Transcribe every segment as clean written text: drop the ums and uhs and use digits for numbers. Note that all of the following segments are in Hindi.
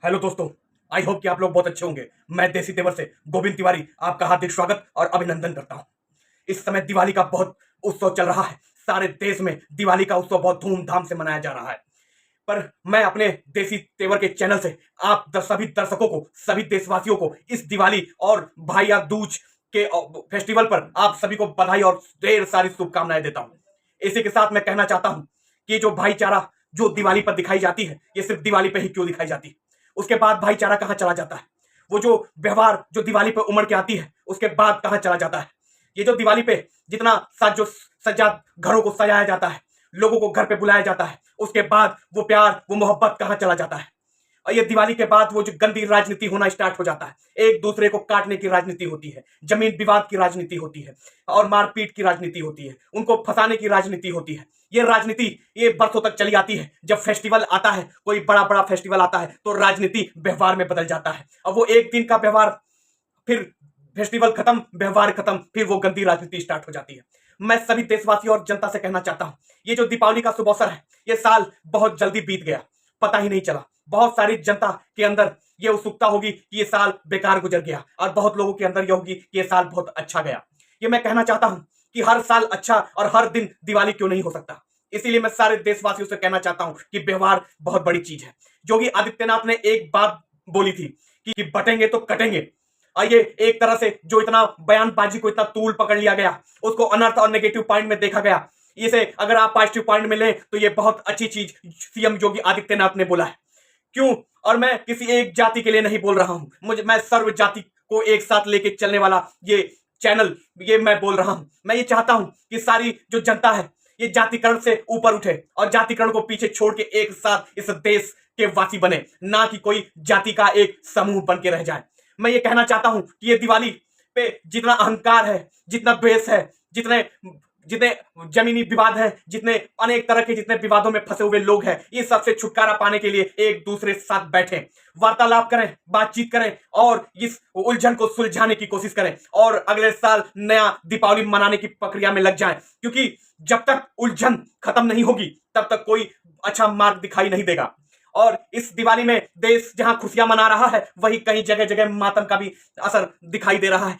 हेलो दोस्तों। आई होप कि आप लोग बहुत अच्छे होंगे। मैं देसी तेवर से गोविंद तिवारी आपका हार्दिक स्वागत और अभिनंदन करता हूं। इस समय दिवाली का बहुत उत्सव चल रहा है। सारे देश में दिवाली का उत्सव बहुत धूमधाम से मनाया जा रहा है। पर मैं अपने देसी तेवर के चैनल से आप सभी दर्शकों को, सभी देशवासियों को इस दिवाली और भैया दूज के फेस्टिवल पर आप सभी को बधाई और ढेर सारी शुभकामनाएं देता हूं। इसी के साथ मैं कहना चाहता हूं कि जो भाईचारा जो दिवाली पर दिखाई जाती है, ये सिर्फ दिवाली पे ही क्यों दिखाई जाती है? उसके बाद भाईचारा कहाँ चला जाता है? वो जो व्यवहार जो दिवाली पे उमड़ के आती है, उसके बाद कहाँ चला जाता है? ये जो दिवाली पे जितना जो सजा घरों को सजाया जाता है, लोगों को घर पे बुलाया जाता है, उसके बाद वो प्यार वो मोहब्बत कहाँ चला जाता है? और ये दिवाली के बाद वो जो गंदी राजनीति होना स्टार्ट हो जाता है, एक दूसरे को काटने की राजनीति होती है, जमीन विवाद की राजनीति होती है और मारपीट की राजनीति होती है, उनको फंसाने की राजनीति होती है। ये राजनीति ये बरसों तक चली आती है। जब फेस्टिवल आता है, कोई बड़ा बड़ा फेस्टिवल आता है, तो राजनीति व्यवहार में बदल जाता है। अब वो एक दिन का व्यवहार, फिर फेस्टिवल खत्म, व्यवहार खत्म, फिर वो गंदी राजनीति स्टार्ट हो जाती है। मैं सभी देशवासियों और जनता से कहना चाहता हूं, ये जो दीपावली का शुभ अवसर है, ये साल बहुत जल्दी बीत गया, पता ही नहीं चला। बहुत सारी जनता के अंदर ये उत्सुकता होगी कि ये साल बेकार गुजर गया, और बहुत लोगों के अंदर ये होगी कि ये साल बहुत अच्छा गया। ये मैं कहना चाहता हूं कि हर साल अच्छा और हर दिन दिवाली क्यों नहीं हो सकता। इसीलिए मैं सारे देशवासियों से कहना चाहता हूं कि व्यवहार बहुत बड़ी चीज है। योगी आदित्यनाथ ने एक बात बोली थी कि बटेंगे तो कटेंगे। और ये एक तरह से जो इतना बयानबाजी को इतना तूल पकड़ लिया गया, उसको अनर्थ और नेगेटिव पॉइंट में देखा गया। इसे अगर आप पॉजिटिव पॉइंट में लें तो ये बहुत अच्छी चीज सीएम योगी आदित्यनाथ ने बोला है। क्यों? और मैं किसी एक जाति के लिए नहीं बोल रहा हूं, मैं सर्व जाति को एक साथ लेके चलने वाला ये चैनल, ये मैं बोल रहा हूं। मैं ये चाहता हूं कि सारी जो जनता है, ये जातिकरण से ऊपर उठे और जातिकरण को पीछे छोड़ के एक साथ इस देश के वासी बने, ना कि कोई जाति का एक समूह बन के रह जाए। मैं ये कहना चाहता हूं कि ये दिवाली पे जितना अहंकार है, जितना द्वेष है, जितने जितने जमीनी विवाद हैं, जितने अनेक तरह के जितने विवादों में फंसे हुए लोग हैं, इन सबसे छुटकारा पाने के लिए एक दूसरे के साथ बैठें, वार्तालाप करें, बातचीत करें और इस उलझन को सुलझाने की कोशिश करें और अगले साल नया दीपावली मनाने की प्रक्रिया में लग जाएं। क्योंकि जब तक उलझन खत्म नहीं होगी, तब तक कोई अच्छा मार्ग दिखाई नहीं देगा। और इस दिवाली में देश जहां खुशियां मना रहा है, वहीं कहीं जगह जगह मातम का भी असर दिखाई दे रहा है।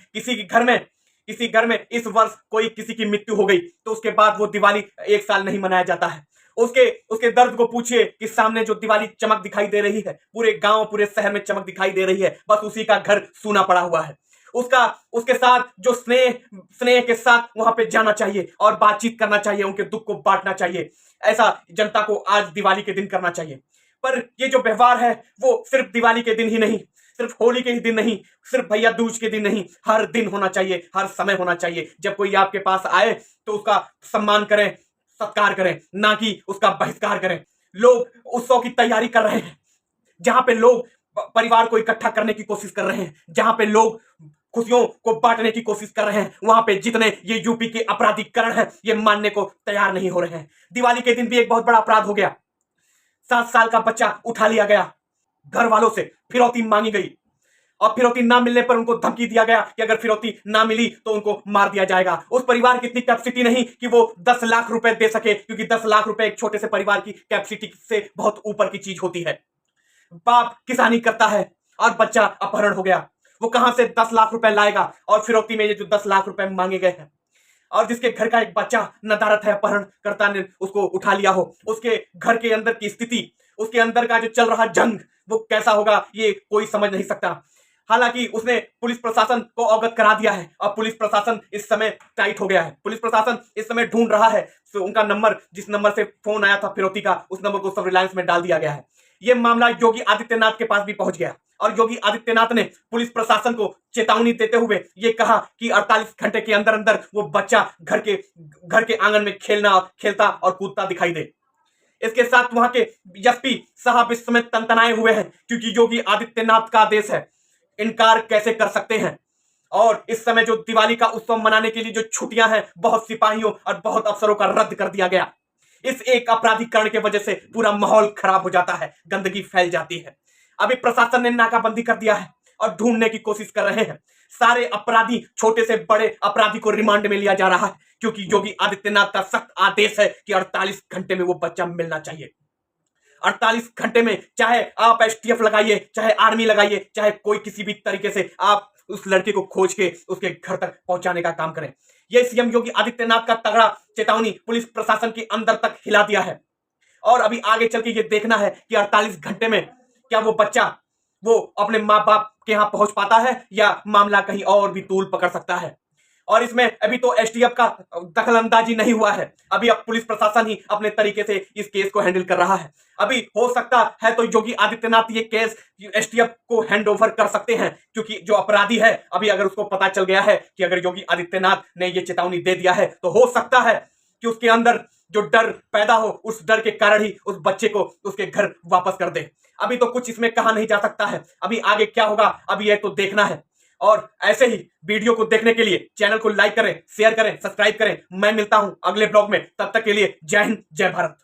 किसी घर में इस वर्ष कोई किसी की मृत्यु हो गई, तो उसके बाद वो दिवाली एक साल नहीं मनाया जाता है। उसके उसके दर्द को पूछिए कि सामने जो दिवाली चमक दिखाई दे रही है, पूरे गांव पूरे शहर में चमक दिखाई दे रही है, बस उसी का घर सूना पड़ा हुआ है। उसका उसके साथ जो स्नेह स्नेह के साथ वहां पे जाना चाहिए और बातचीत करना चाहिए, उनके दुख को बांटना चाहिए। ऐसा जनता को आज दिवाली के दिन करना चाहिए। पर ये जो व्यवहार है, वो सिर्फ दिवाली के दिन ही नहीं, सिर्फ होली के ही दिन नहीं, सिर्फ भैया दूज के दिन नहीं, हर दिन होना चाहिए, हर समय होना चाहिए। जब कोई आपके पास आए तो उसका सम्मान करें, सत्कार करें, ना कि उसका बहिष्कार करें। लोग उत्सव की तैयारी कर रहे हैं, जहां पे लोग परिवार को इकट्ठा करने की कोशिश कर रहे हैं, जहां पे लोग खुशियों को बांटने की कोशिश कर रहे हैं, वहां पे जितने ये यूपी के अपराधीकरण है, ये मानने को तैयार नहीं हो रहे हैं। दिवाली के दिन भी एक बहुत बड़ा अपराध हो गया। 7 साल का बच्चा उठा लिया गया, घर वालों से फिरौती मांगी गई और फिरौती ना मिलने पर उनको धमकी दिया गया कि अगर फिरौती ना मिली तो उनको मार दिया जाएगा। उस परिवार की इतनी कैपेसिटी नहीं कि वो 10 लाख रुपए दे सके, क्योंकि 10 लाख रुपए एक छोटे से परिवार की कैपेसिटी से बहुत ऊपर की चीज होती है। बाप किसानी करता है और बच्चा अपहरण हो गया, वो कहां से 10 लाख रुपए लाएगा? और फिरौती में ये जो 10 लाख रुपए मांगे गए हैं, और जिसके घर का एक बच्चा नदारत है, अपहरणकर्ता ने उसको उठा लिया हो, उसके घर के अंदर की स्थिति, उसके अंदर का जो चल रहा जंग, वो कैसा होगा ये कोई समझ नहीं सकता। हालांकि उसने पुलिस प्रशासन को अवगत करा दिया है और पुलिस प्रशासन इस समय टाइट हो गया है। पुलिस प्रशासन इस समय ढूंढ रहा है, तो उनका नंबर, जिस नंबर से फोन आया था फिरौती का, उस नंबर को सब रिलायंस में डाल दिया गया है। यह मामला योगी आदित्यनाथ के पास भी पहुंच गया और योगी आदित्यनाथ ने पुलिस प्रशासन को चेतावनी देते हुए ये कहा कि 48 घंटे के अंदर अंदर वो बच्चा घर के आंगन में खेलता और कूदता दिखाई दे। इसके साथ वहां के एसपी साहब इस समय तनतनाए हुए हैं, क्योंकि योगी आदित्यनाथ का आदेश है, इनकार कैसे कर सकते हैं। और इस समय जो दिवाली का उत्सव मनाने के लिए जो छुट्टियां हैं, बहुत सिपाहियों और बहुत अफसरों का रद्द कर दिया गया। इस एक अपराधीकरण की वजह से पूरा माहौल खराब हो जाता है, गंदगी फैल जाती है। अभी प्रशासन ने नाकाबंदी कर दिया है और ढूंढने की कोशिश कर रहे हैं। सारे अपराधी, छोटे से बड़े अपराधी को रिमांड में लिया जा रहा है, क्योंकि योगी आदित्यनाथ का सख्त आदेश है कि 48 घंटे में वो बच्चा मिलना चाहिए। 48 घंटे में चाहे आप एसटीएफ लगाइए, चाहे आर्मी लगाइए, चाहे कोई किसी भी तरीके से आप उस लड़के को खोज के उसके घर तक पहुंचाने का काम करें। यह सीएम योगी आदित्यनाथ का तगड़ा चेतावनी पुलिस प्रशासन के अंदर तक हिला दिया है। और अभी आगे चल के ये देखना है कि 48 घंटे में क्या वो बच्चा वो अपने माँ बाप के यहाँ पहुंच पाता है या मामला कहीं और भी तूल पकड़ सकता है। और इसमें अभी तो एसटीएफ का दखल अंदाजी नहीं हुआ है, अभी अब पुलिस प्रशासन ही अपने तरीके से इस केस को हैंडल कर रहा है। अभी हो सकता है तो योगी आदित्यनाथ ये केस एसटीएफ को हैंड ओवर कर सकते हैं, क्योंकि जो अपराधी है अभी अगर उसको पता चल गया है कि अगर योगी आदित्यनाथ ने ये चेतावनी दे दिया है तो हो सकता है कि उसके अंदर जो डर पैदा हो, उस डर के कारण ही उस बच्चे को उसके घर वापस कर दे। अभी तो कुछ इसमें कहा नहीं जा सकता है, अभी आगे क्या होगा अभी ये तो देखना है। और ऐसे ही वीडियो को देखने के लिए चैनल को लाइक करें, शेयर करें, सब्सक्राइब करें। मैं मिलता हूं अगले ब्लॉग में, तब तक के लिए जय हिंद, जय भारत।